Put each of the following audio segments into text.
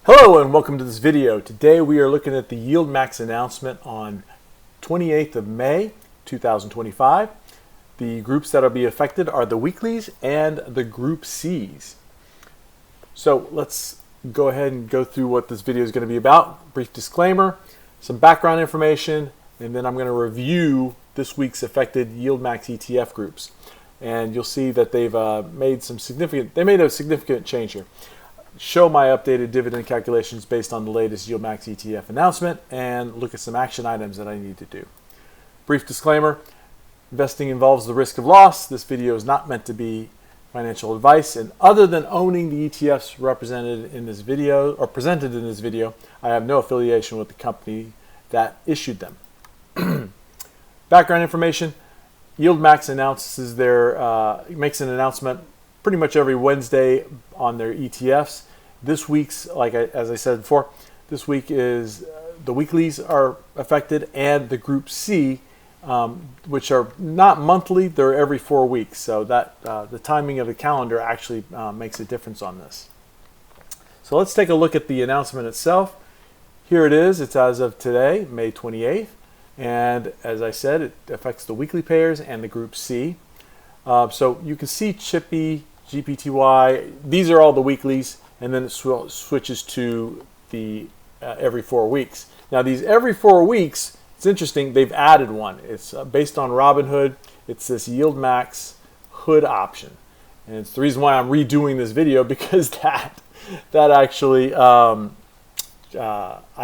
Hello and welcome to this video. Today we are looking at the YieldMax announcement on 28th of May 2025. The groups that will be affected are the weeklies and the Group Cs. So let's go ahead and go through what this video is going to be about. Brief disclaimer, some background information, and then I'm going to review this week's affected YieldMax ETF groups. And you'll see that they've made a significant change here. Show my updated dividend calculations based on the latest YieldMax ETF announcement, and look at some action items that I need to do. Brief disclaimer, investing involves the risk of loss. This video is not meant to be financial advice, and other than owning the ETFs represented in this video or presented in this video, I have no affiliation with the company that issued them. Background information, YieldMax makes an announcement pretty much every Wednesday on their ETFs. This week's, as I said before, this week is the weeklies are affected and the Group C, which are not monthly, they're every 4 weeks. So that the timing of the calendar actually makes a difference on this. So let's take a look at the announcement itself. Here it is. It's as of today, May 28th. And as I said, it affects the weekly payers and the Group C. So you can see Chippy, GPTY, these are all the weeklies, and then it switches to the every 4 weeks. Now these every 4 weeks, it's interesting, they've added one. It's based on Robinhood. It's this YieldMax Hood option. And it's the reason why I'm redoing this video, because that actually, I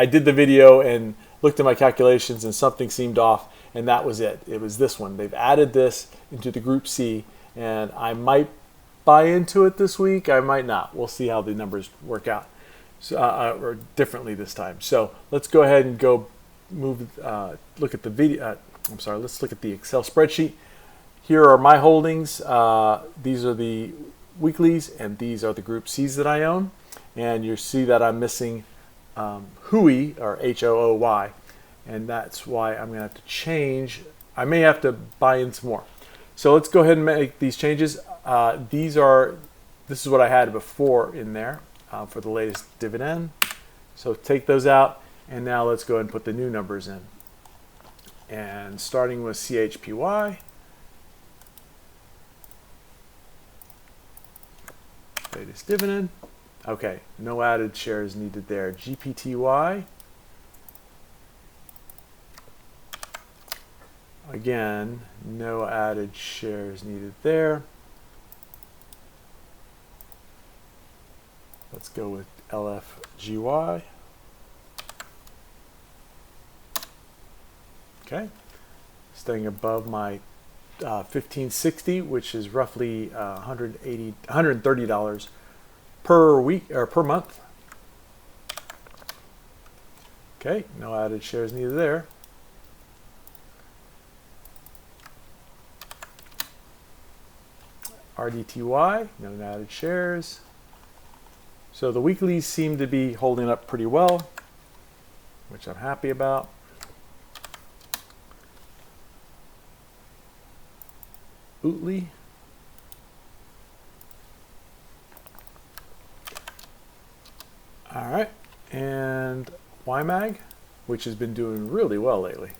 did the video and looked at my calculations and something seemed off, and that was it. It was this one. They've added this into the Group C, and I might buy into it this week. I might not. We'll see how the numbers work out, or differently this time. So let's go ahead and look at the video. Let's look at the Excel spreadsheet. Here are my holdings. These are the weeklies, and these are the Group Cs that I own. And you see that I'm missing HOOY, or HOOY, and that's why I'm going to have to change. I may have to buy in some more. So let's go ahead and make these changes. This is what I had before in there for the latest dividend. So take those out, and now let's go ahead and put the new numbers in. And starting with CHPY, latest dividend. Okay, no added shares needed there. GPTY, again, no added shares needed there. Let's go with LFGY. Okay, staying above my 1560, which is roughly $130 per week or per month. Okay, no added shares needed there. RDTY, no added shares. So the weeklies seem to be holding up pretty well, which I'm happy about. Ootly. All right, and YMAG, which has been doing really well lately.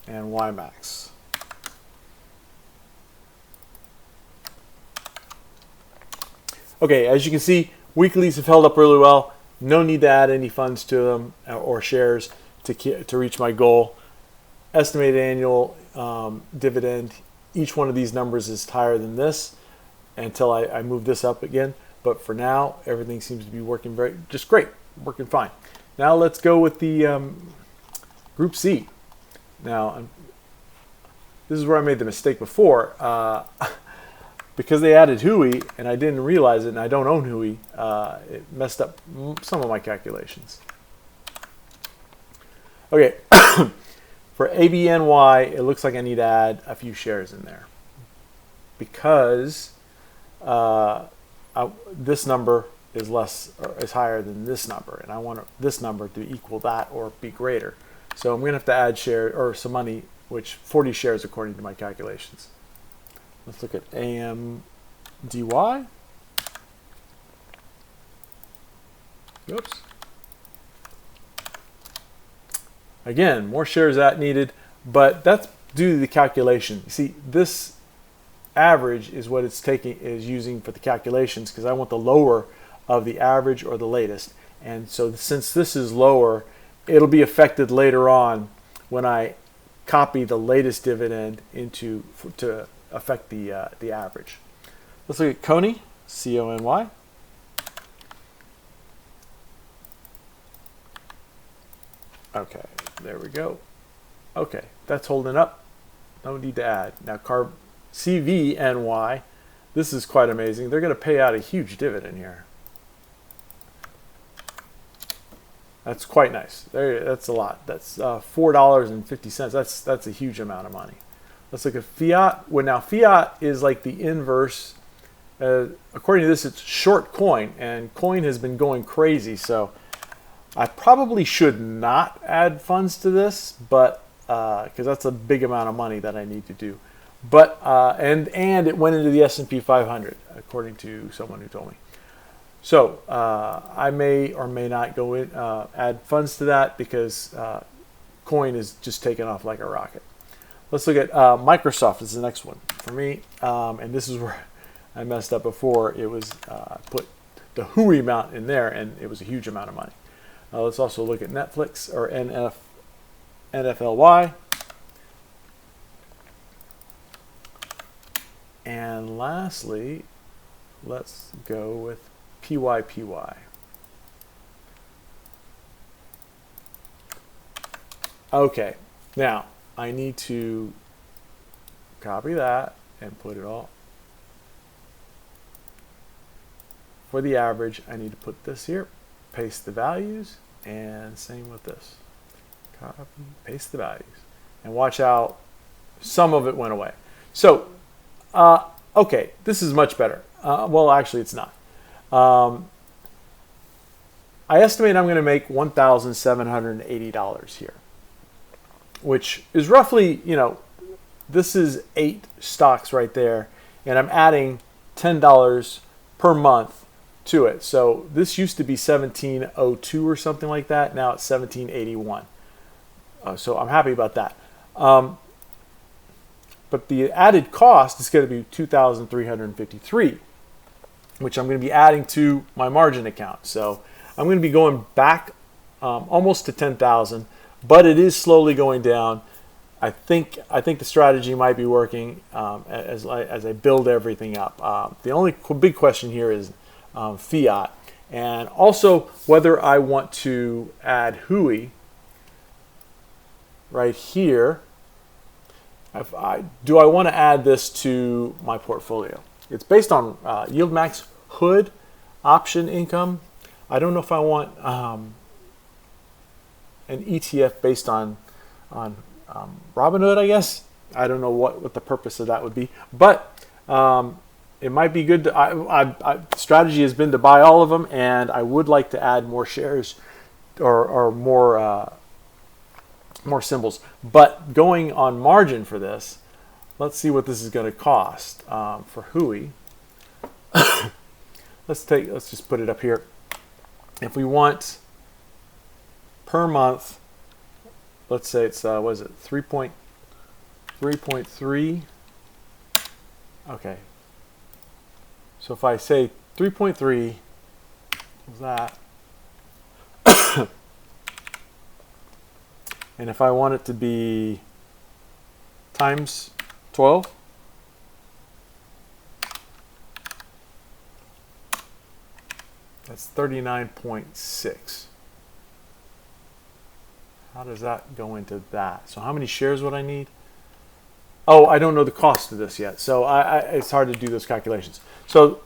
And YieldMax. Okay, as you can see, weeklies have held up really well. No need to add any funds to them or shares to reach my goal. Estimated annual dividend, each one of these numbers is higher than this until I move this up again. But for now, everything seems to be working just great, working fine. Now let's go with the Group C. Now, this is where I made the mistake before. Because they added HOOY and I didn't realize it, and I don't own HOOY, it messed up some of my calculations. Okay, for ABNY, it looks like I need to add a few shares in there because this number is higher than this number, and I want this number to equal that or be greater. So I'm going to have to add share or some money, which 40 shares according to my calculations. Let's look at AM DY. Oops. Again, more shares that needed, but that's due to the calculation. See, this average is what it's using for the calculations, because I want the lower of the average or the latest. And so since this is lower, it'll be affected later on when I copy the latest dividend to affect the average. Let's look at Coney, C-O-N-Y. Okay, there we go. Okay, that's holding up. No need to add. Now CVNY, this is quite amazing. They're going to pay out a huge dividend here. That's quite nice. That's a lot. That's $4.50. That's a huge amount of money. Let's look at fiat. Well, now fiat is like the inverse. According to this, it's short coin, and coin has been going crazy. So I probably should not add funds to this, but because that's a big amount of money that I need to do. But and it went into the S&P 500, according to someone who told me. So I may or may not go in add funds to that, because coin is just taking off like a rocket. Let's look at Microsoft is the next one for me, and this is where I messed up before. It was put the HUI amount in there, and it was a huge amount of money. Let's also look at Netflix, or NFLY. And lastly, let's go with PYPY. Okay, now I need to copy that and put it all. For the average, I need to put this here, paste the values, and same with this. Copy, paste the values, and watch how some of it went away. So, okay, this is much better. Well, actually, it's not. I estimate I'm going to make $1,780 here, which is roughly, this is 8 stocks right there, and I'm adding $10 per month to it. So this used to be 1702 or something like that. Now it's 1781. So I'm happy about that. But the added cost is going to be $2,353, which I'm going to be adding to my margin account. So I'm going to be going back almost to 10,000, but it is slowly going down. I think the strategy might be working as I build everything up. The only big question here is fiat, and also whether I want to add HUI right here. Do I want to add this to my portfolio? It's based on YieldMax Hood option income. I don't know if I want an ETF based on Robinhood, I guess. I don't know what the purpose of that would be, but it might be good. Strategy has been to buy all of them, and I would like to add more shares or more symbols. But going on margin for this, let's see what this is going to cost for HUI. Let's just put it up here. If we want per month, let's say it's what is it, 3.3. Okay. So if I say 3.3, what's that? And if I want it to be times 12, that's 39.6. How does that go into that? So how many shares would I need? Oh, I don't know the cost of this yet, so it's hard to do those calculations. So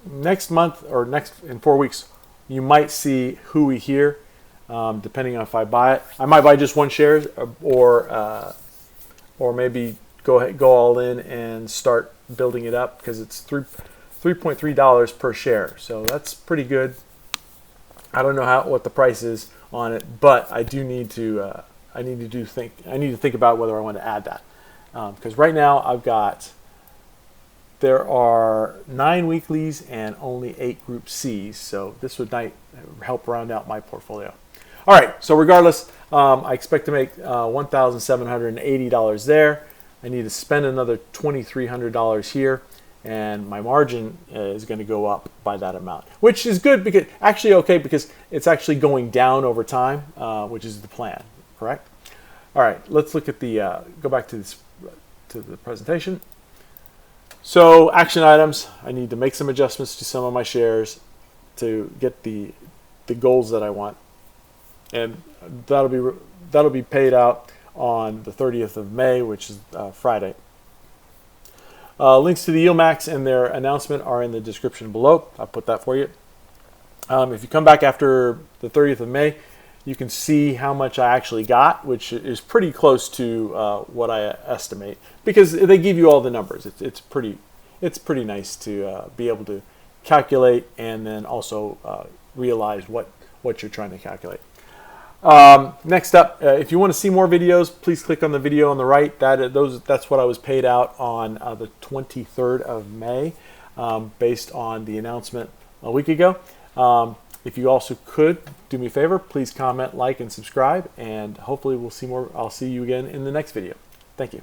next month or in 4 weeks, you might see HUI here, depending on if I buy it. I might buy just 1 share, or maybe go all in and start building it up, because it's $3.3 per share. So that's pretty good. I don't know what the price is on it, but I do need to think about whether I want to add that, because right now I've got there are 9 weeklies and only 8 Group Cs, so this would help round out my portfolio. All right, so regardless, I expect to make $1,780 there. I need to spend another $2,300 here, and my margin is going to go up by that amount, which is good, because actually okay, because it's actually going down over time, which is the plan, correct? All right, let's look at the go back to the presentation. So action items: I need to make some adjustments to some of my shares to get the goals that I want, and that'll be paid out on the 30th of May, which is Friday. Links to the YieldMax and their announcement are in the description below. I'll put that for you. If you come back after the 30th of May, you can see how much I actually got, which is pretty close to what I estimate, because they give you all the numbers. It's pretty nice to be able to calculate and then also realize what you're trying to calculate. Next up, if you want to see more videos, please click on the video on the right. That's what I was paid out on the 23rd of May, based on the announcement a week ago. If you also could do me a favor, please comment, like, and subscribe, and hopefully we'll see more. I'll see you again in the next video. Thank you.